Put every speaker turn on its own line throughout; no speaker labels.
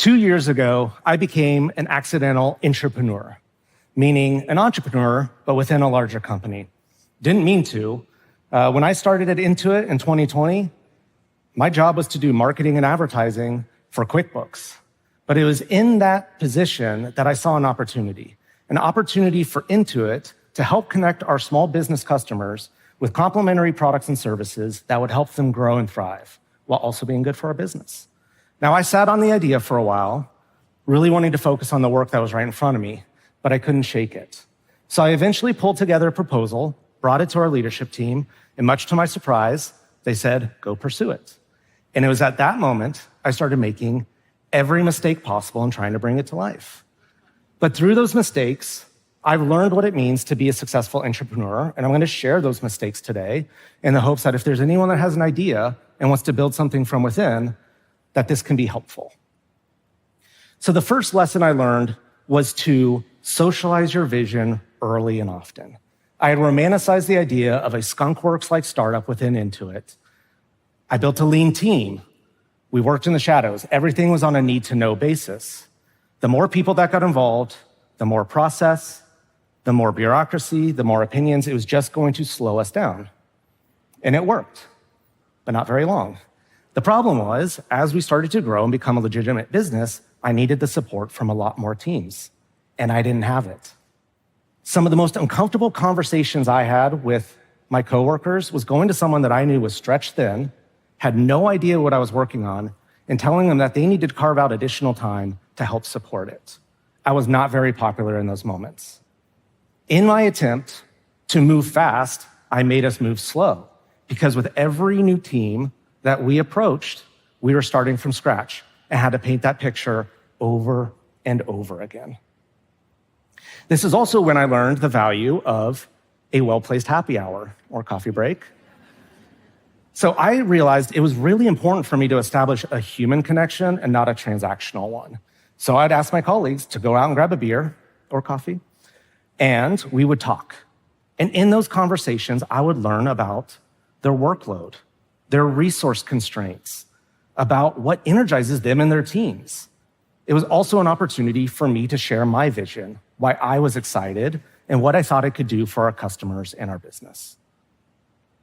2 years ago, I became an accidental intrapreneur, meaning an entrepreneur, but within a larger company. Didn't mean to. When I started at Intuit in 2020, my job was to do marketing and advertising for QuickBooks. But it was in that position that I saw an opportunity for Intuit to help connect our small business customers with complementary products and services that would help them grow and thrive, while also being good for our business. Now, I sat on the idea for a while, really wanting to focus on the work that was right in front of me, but I couldn't shake it. So I eventually pulled together a proposal, brought it to our leadership team, and much to my surprise, they said, go pursue it. And it was at that moment I started making every mistake possible and trying to bring it to life. But through those mistakes, I've learned what it means to be a successful entrepreneur, and I'm going to share those mistakes today in the hopes that if there's anyone that has an idea and wants to build something from within, that this can be helpful. So the first lesson I learned was to socialize your vision early and often. I had romanticized the idea of a skunkworks-like startup within Intuit. I built a lean team. We worked in the shadows. Everything was on a need-to-know basis. The more people that got involved, the more process, the more bureaucracy, the more opinions, it was just going to slow us down. And it worked, but not very long. The problem was, as we started to grow and become a legitimate business, I needed the support from a lot more teams, and I didn't have it. Some of the most uncomfortable conversations I had with my coworkers was going to someone that I knew was stretched thin, had no idea what I was working on, and telling them that they needed to carve out additional time to help support it. I was not very popular in those moments. In my attempt to move fast, I made us move slow, because with every new team that we approached, we were starting from scratch and had to paint that picture over and over again. This is also when I learned the value of a well-placed happy hour or coffee break. So I realized it was really important for me to establish a human connection and not a transactional one. So I'd ask my colleagues to go out and grab a beer or coffee, and we would talk. And in those conversations, I would learn about their workload, their resource constraints, about what energizes them and their teams. It was also an opportunity for me to share my vision, why I was excited, and what I thought it could do for our customers and our business.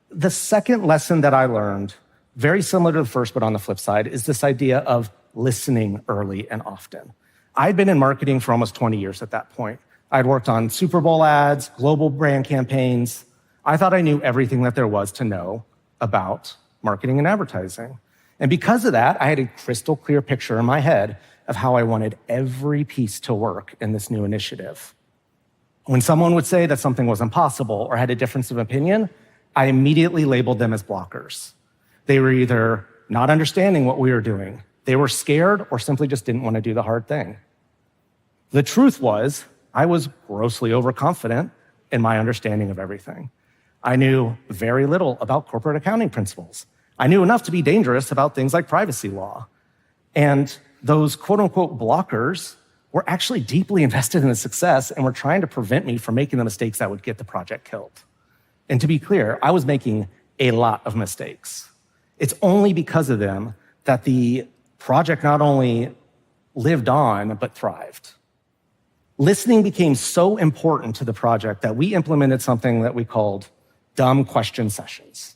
The second lesson that I learned, very similar to the first, but on the flip side, is this idea of listening early and often. I'd been in marketing for almost 20 years at that point. I'd worked on Super Bowl ads, global brand campaigns. I thought I knew everything that there was to know about marketing and advertising. And because of that, I had a crystal clear picture in my head of how I wanted every piece to work in this new initiative. When someone would say that something was impossible or had a difference of opinion, I immediately labeled them as blockers. They were either not understanding what we were doing, they were scared, or simply just didn't want to do the hard thing. The truth was, I was grossly overconfident in my understanding of everything. I knew very little about corporate accounting principles. I knew enough to be dangerous about things like privacy law. And those quote-unquote blockers were actually deeply invested in the success and were trying to prevent me from making the mistakes that would get the project killed. And to be clear, I was making a lot of mistakes. It's only because of them that the project not only lived on, but thrived. Listening became so important to the project that we implemented something that we called dumb question sessions.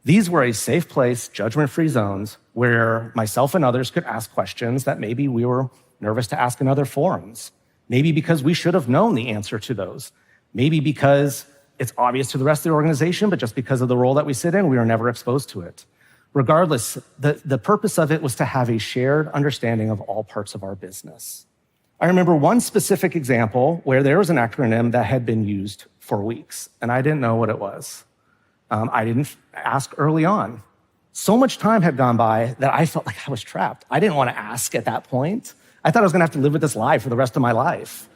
These were a safe place, judgment-free zones where myself and others could ask questions that maybe we were nervous to ask in other forums. Maybe because we should have known the answer to those. Maybe because it's obvious to the rest of the organization, but just because of the role that we sit in, we were never exposed to it. Regardless, the purpose of it was to have a shared understanding of all parts of our business. I remember one specific example where there was an acronym that had been used for weeks, and I didn't know what it was. I didn't ask early on. So much time had gone by that I felt like I was trapped. I didn't want to ask at that point. I thought I was going to have to live with this lie for the rest of my life.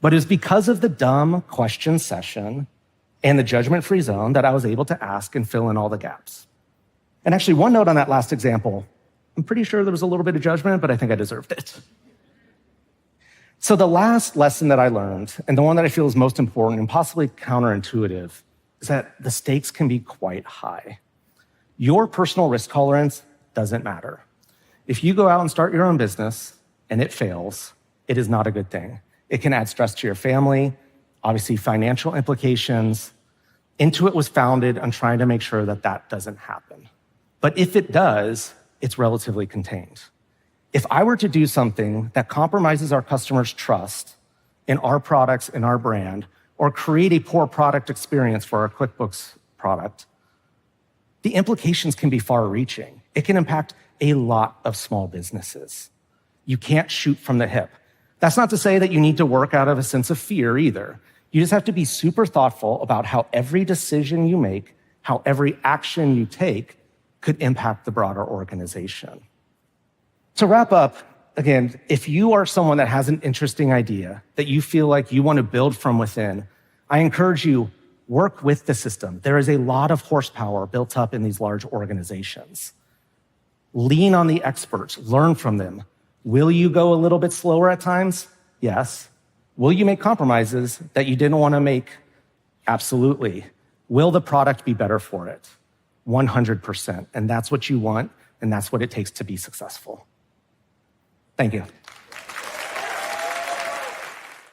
But it was because of the dumb question session and the judgment-free zone that I was able to ask and fill in all the gaps. And actually, one note on that last example, I'm pretty sure there was a little bit of judgment, but I think I deserved it. So the last lesson that I learned, and the one that I feel is most important and possibly counterintuitive, is that the stakes can be quite high. Your personal risk tolerance doesn't matter. If you go out and start your own business and it fails, it is not a good thing. It can add stress to your family, obviously financial implications. Intuit was founded on trying to make sure that that doesn't happen. But if it does, it's relatively contained. If I were to do something that compromises our customers' trust in our products and our brand, or create a poor product experience for our QuickBooks product, the implications can be far-reaching. It can impact a lot of small businesses. You can't shoot from the hip. That's not to say that you need to work out of a sense of fear either. You just have to be super thoughtful about how every decision you make, how every action you take could impact the broader organization. To wrap up, again, if you are someone that has an interesting idea that you feel like you want to build from within, I encourage you, work with the system. There is a lot of horsepower built up in these large organizations. Lean on the experts, learn from them. Will you go a little bit slower at times? Yes. Will you make compromises that you didn't want to make? Absolutely. Will the product be better for it? 100%. And that's what you want, and that's what it takes to be successful. Thank you.